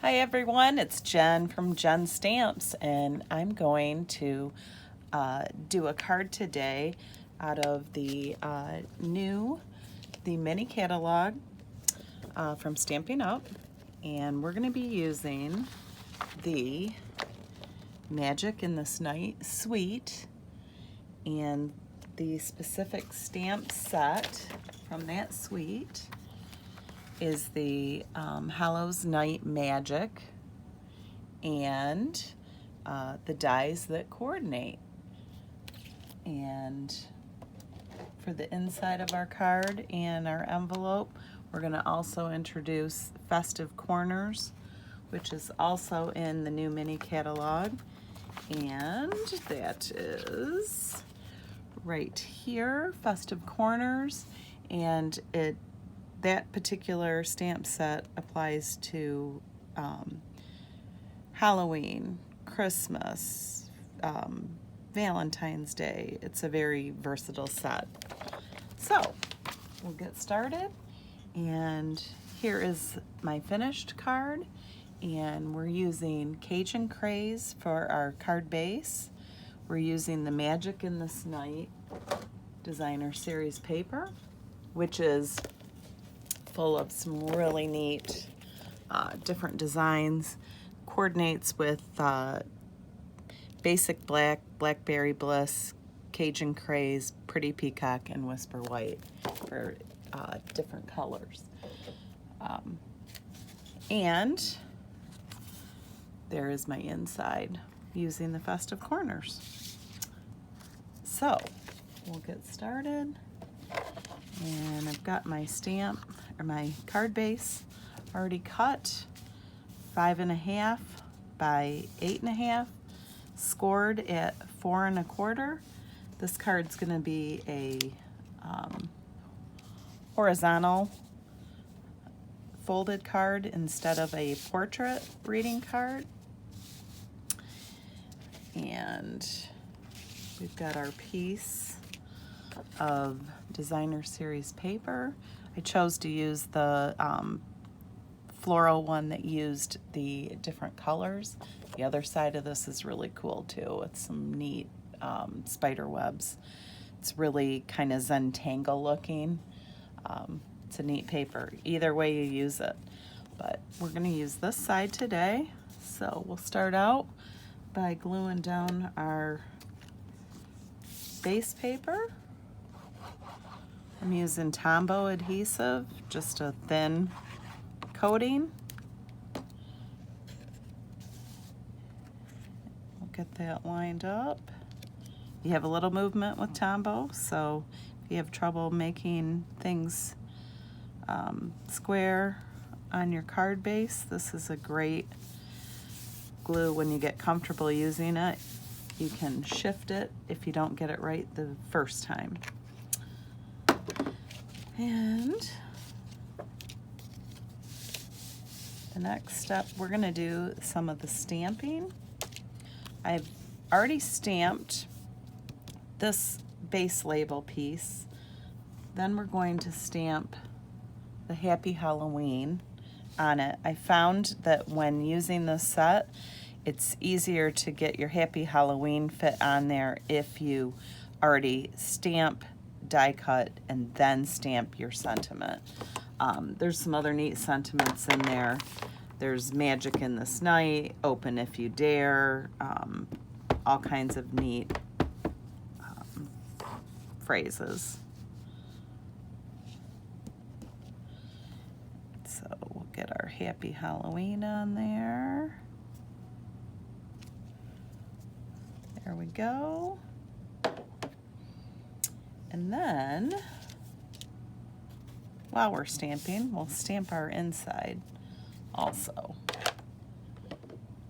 Hi everyone, it's Jen from Jen Stamps, and I'm going to do a card today out of the mini catalog from Stampin' Up, and we're going to be using the Magic in This Night Suite and the specific stamp set from that suite is the Hallows Night Magic and the dies that coordinate. And for the inside of our card and our envelope, we're going to also introduce Festive Corners, which is also in the new mini catalog. And that is right here, Festive Corners, and that particular stamp set applies to Halloween, Christmas, Valentine's Day. It's a very versatile set. So we'll get started, and here is my finished card, and we're using Cajun Craze for our card base. We're using the Magic in This Night Designer Series paper, which is full of some really neat different designs. Coordinates with Basic Black, Blackberry, Bliss, Cajun Craze, Pretty Peacock, and Whisper White for different colors. And there is my inside using the Festive Corners. So we'll get started. And I've got my stamp, or my card base, already cut, 5.5 by 8.5, scored at 4 1/4. This card's going to be a horizontal folded card instead of a portrait reading card. And we've got our piece of Designer Series paper. I chose to use the floral one that used the different colors. The other side of this is really cool too, with some neat spider webs. It's really kind of Zentangle looking. It's a neat paper, either way you use it. But we're going to use this side today. So we'll start out by gluing down our base paper. I'm using Tombow adhesive, just a thin coating. We'll get that lined up. You have a little movement with Tombow, so if you have trouble making things square on your card base, this is a great glue. When you get comfortable using it, you can shift it if you don't get it right the first time. And the next step, we're going to do some of the stamping. I've already stamped this base label piece. Then we're going to stamp the Happy Halloween on it. I found that when using this set, it's easier to get your Happy Halloween fit on there if you already stamp, die cut, and then stamp your sentiment. There's some other neat sentiments in there. There's Magic in This Night, Open If You Dare, all kinds of neat phrases. So we'll get our Happy Halloween on there. There we go. And then, while we're stamping, we'll stamp our inside also.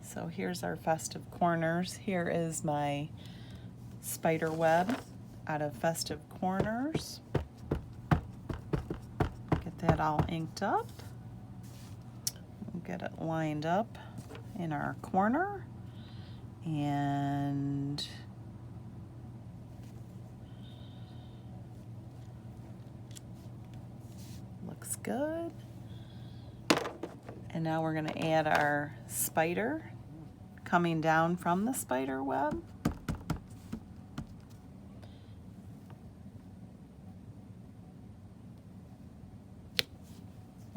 So here's our Festive Corners. Here is my spider web out of Festive Corners. Get that all inked up. We'll get it lined up in our corner. And looks good. And now we're going to add our spider coming down from the spider web.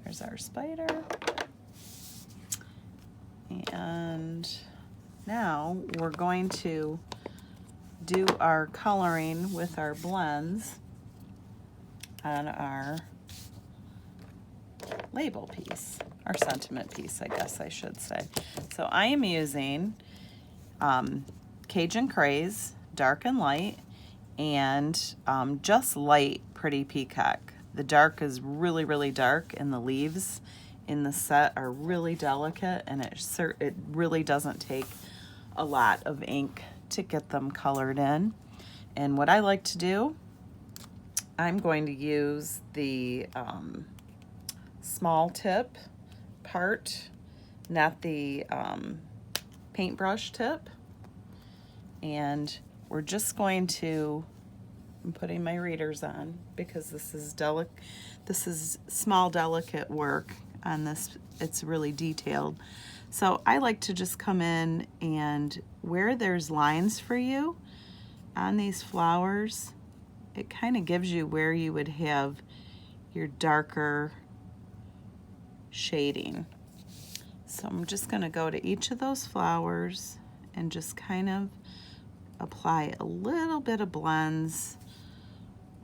There's our spider. And now we're going to do our coloring with our blends on our label piece, our sentiment piece, I guess I should say. So I am using Cajun Craze, dark and light, and just light Pretty Peacock. The dark is really, really dark, and the leaves in the set are really delicate, and it really doesn't take a lot of ink to get them colored in. And what I like to do, I'm going to use the small tip part, not the paintbrush tip. And we're just going to, I'm putting my readers on because this is small, delicate work on this. It's really detailed. So I like to just come in, and where there's lines for you on these flowers, it kind of gives you where you would have your darker shading. So I'm just going to go to each of those flowers and just kind of apply a little bit of blends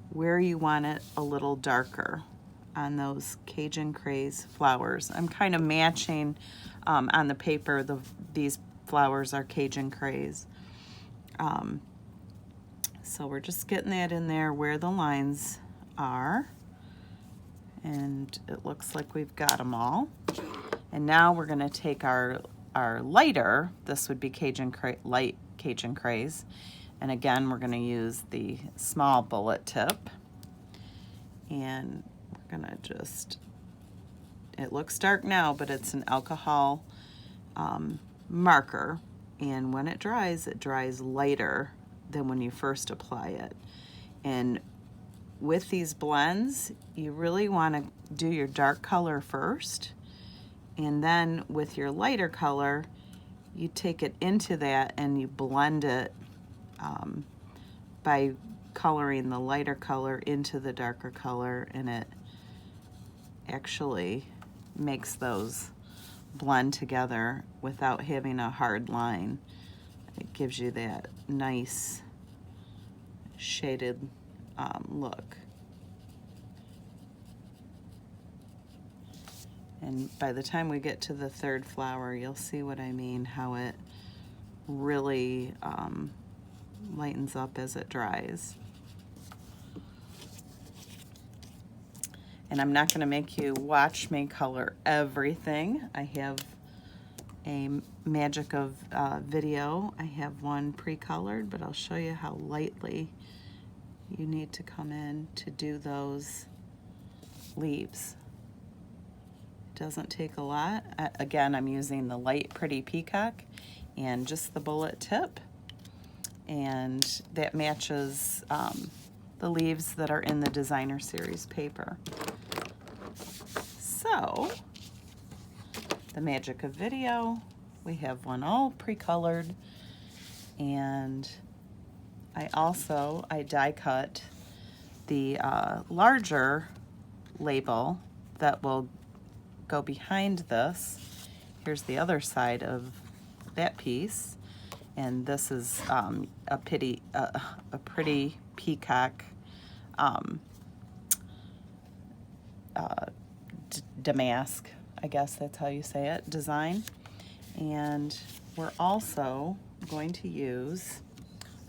where you want it a little darker on those Cajun Craze flowers. I'm kind of matching on the paper, these flowers are Cajun Craze. So we're just getting that in there where the lines are, and it looks like we've got them all. And now we're going to take our lighter, this would be light Cajun Craze, and again we're going to use the small bullet tip, and we're going to just, it looks dark now, but it's an alcohol marker, and when it dries lighter than when you first apply it. And with these blends, you really want to do your dark color first, and then with your lighter color, you take it into that and you blend it by coloring the lighter color into the darker color, and it actually makes those blend together without having a hard line. It gives you that nice shaded look. And by the time we get to the third flower, you'll see what I mean, how it really lightens up as it dries. And I'm not going to make you watch me color everything. I have a magic of video. I have one pre-colored, but I'll show you how lightly you need to come in to do those leaves. It doesn't take a lot. Again, I'm using the light Pretty Peacock and just the bullet tip, and that matches the leaves that are in the Designer Series paper. So, the magic of video, we have one all pre-colored, and I die cut the larger label that will go behind this. Here's the other side of that piece, and this is a Pretty Peacock damask, I guess that's how you say it, design. And we're also going to use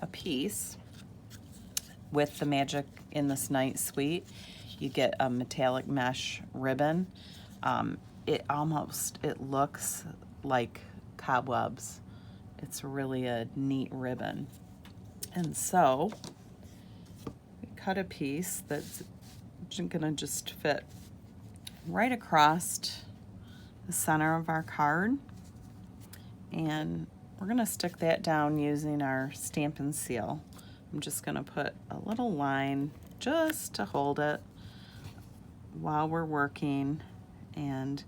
a piece with the Magic in This Night suite. You get a metallic mesh ribbon. It looks like cobwebs. It's really a neat ribbon. And so we cut a piece that's gonna just fit right across the center of our card, and we're gonna stick that down using our Stampin' seal. I'm just gonna put a little line just to hold it while we're working, and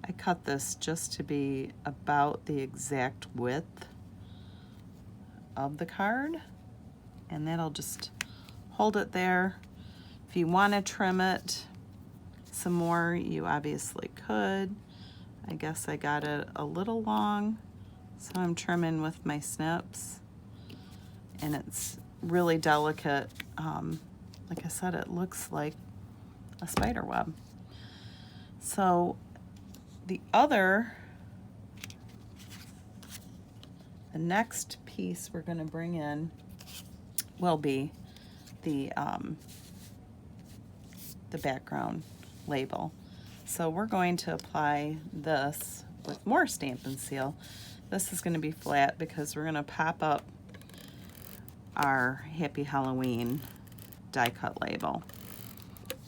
I cut this just to be about the exact width of the card, and that'll just hold it there. If you want to trim it some more, you obviously could. I guess I got it a little long, so I'm trimming with my snips, and it's really delicate. Like I said, it looks like a spider web. So the next piece we're going to bring in will be the background label. So we're going to apply this with more Stampin' Seal. This is going to be flat because we're going to pop up our Happy Halloween die cut label.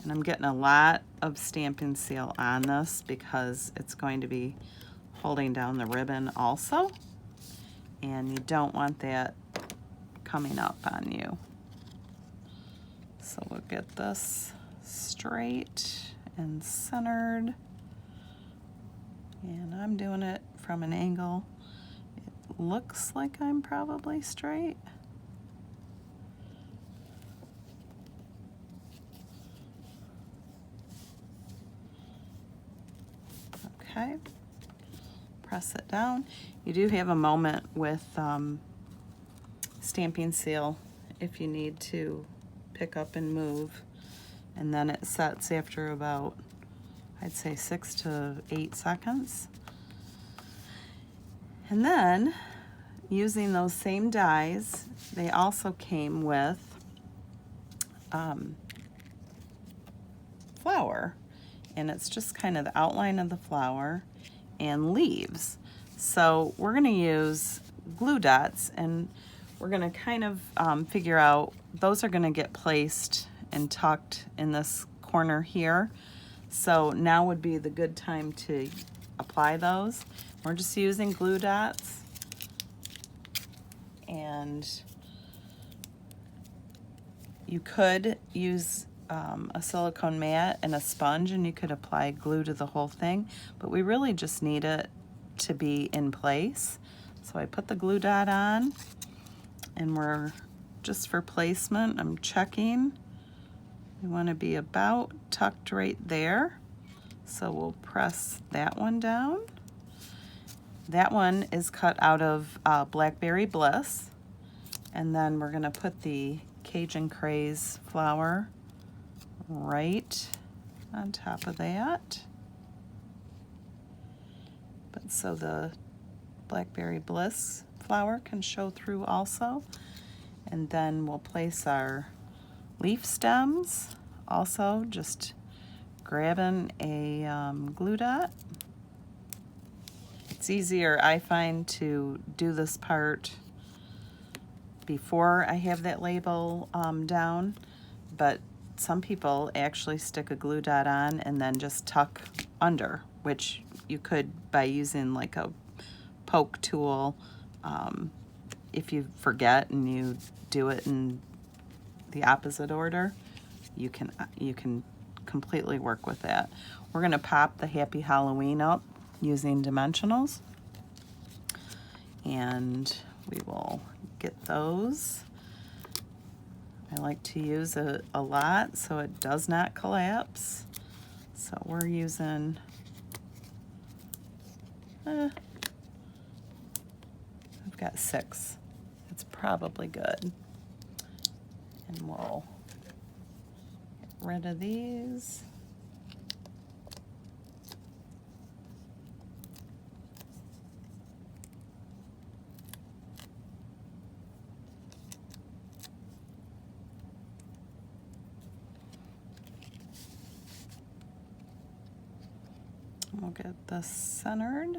And I'm getting a lot of Stampin' Seal on this because it's going to be holding down the ribbon also, and you don't want that coming up on you. So we'll get this straight and centered, and I'm doing it from an angle. It looks like I'm probably straight. Okay, press it down. You do have a moment with Stampin' Seal if you need to pick up and move, and then it sets after about, I'd say, 6 to 8 seconds. And then, using those same dies, they also came with flower, and it's just kind of the outline of the flower and leaves. So we're going to use glue dots, and we're going to kind of figure out, those are going to get placed and tucked in this corner here. So now would be the good time to apply those. We're just using glue dots, and you could use a silicone mat and a sponge, and you could apply glue to the whole thing, but we really just need it to be in place. So I put the glue dot on, and we're just for placement, I'm checking. We want to be about tucked right there. So we'll press that one down. That one is cut out of Blackberry Bliss. And then we're going to put the Cajun Craze flower right on top of that. But so the Blackberry Bliss flower can show through also. And then we'll place our leaf stems, also just grabbing a glue dot. It's easier, I find, to do this part before I have that label down, but some people actually stick a glue dot on and then just tuck under, which you could by using like a poke tool. If you forget and you do it in the opposite order, you can completely work with that. We're going to pop the Happy Halloween up using dimensionals, and we will get those. I like to use it a lot so it does not collapse. So we're using I've got 6. It's probably good. And we'll get rid of these. We'll get this centered,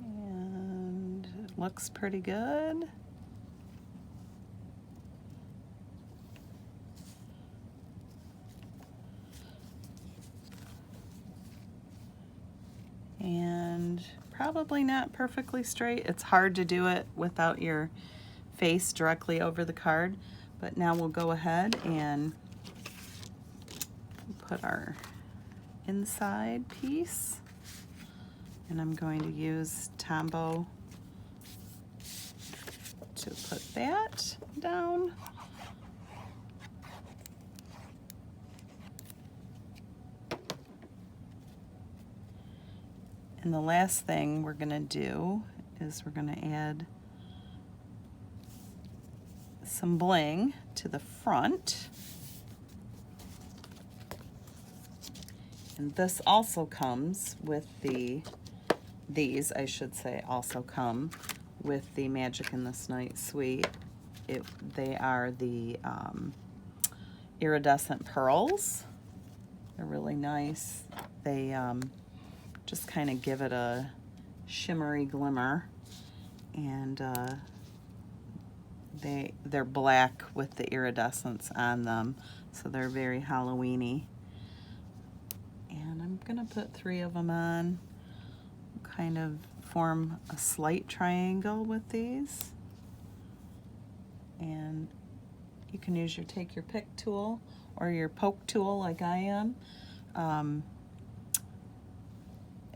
and it looks pretty good. And probably not perfectly straight. It's hard to do it without your face directly over the card, but now we'll go ahead and put our inside piece. And I'm going to use Tombow to put that down. And the last thing we're going to do is we're going to add some bling to the front. And this also comes with these I should say also come with the Magic in This Night suite. They are the iridescent pearls. They're really nice. They just kind of give it a shimmery glimmer, and they're black with the iridescence on them, so they're very Halloweeny. And I'm gonna put 3 of them on, kind of form a slight triangle with these. And you can use take your pick tool or your poke tool like I am.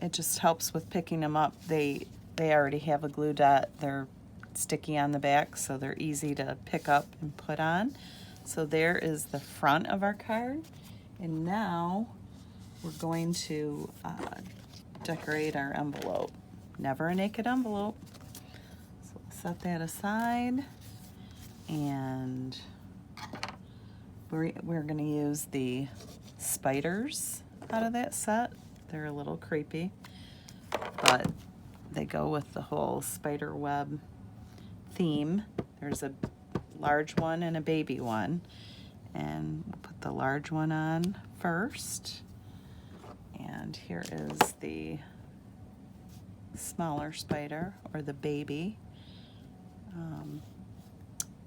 It just helps with picking them up. They already have a glue dot. They're sticky on the back, so they're easy to pick up and put on. So there is the front of our card. And now we're going to decorate our envelope. Never a naked envelope. So we'll set that aside. And we're going to use the spiders out of that set. They're a little creepy, but they go with the whole spider web theme. There's a large one and a baby one, and we'll put the large one on first. And here is the smaller spider, or the baby.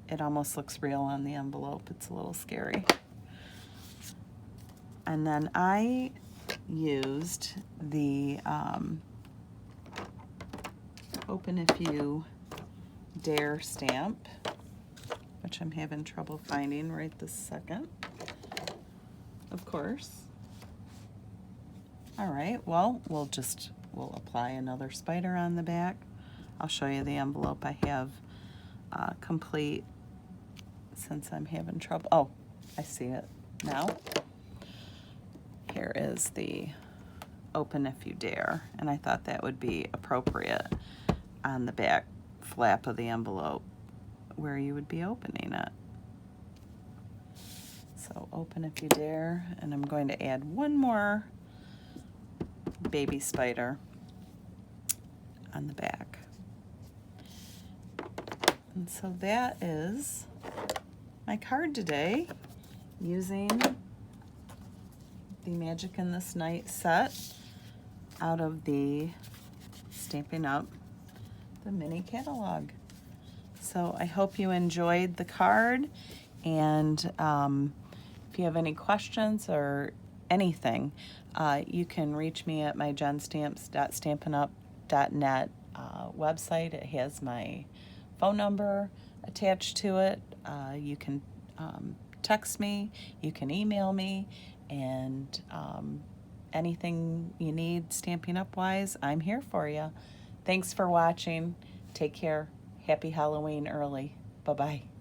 It almost looks real on the envelope. It's a little scary. And then I used the Open If You Dare stamp, which I'm having trouble finding right this second, of course. All right, well, we'll apply another spider on the back. I'll show you the envelope I have complete, since I'm having trouble. Oh, I see it now. Here is the Open If You Dare, and I thought that would be appropriate on the back flap of the envelope where you would be opening it. So Open If You Dare, and I'm going to add one more baby spider on the back. And so that is my card today, using the Magic in This Night set out of the Stampin' Up! The mini catalog. So I hope you enjoyed the card, and if you have any questions or anything, you can reach me at my jenstamps.stampinup.net website. It has my phone number attached to it. You can text me, you can email me, and anything you need Stampin' Up! Wise, I'm here for you. Thanks for watching. Take care. Happy Halloween early. Bye-bye.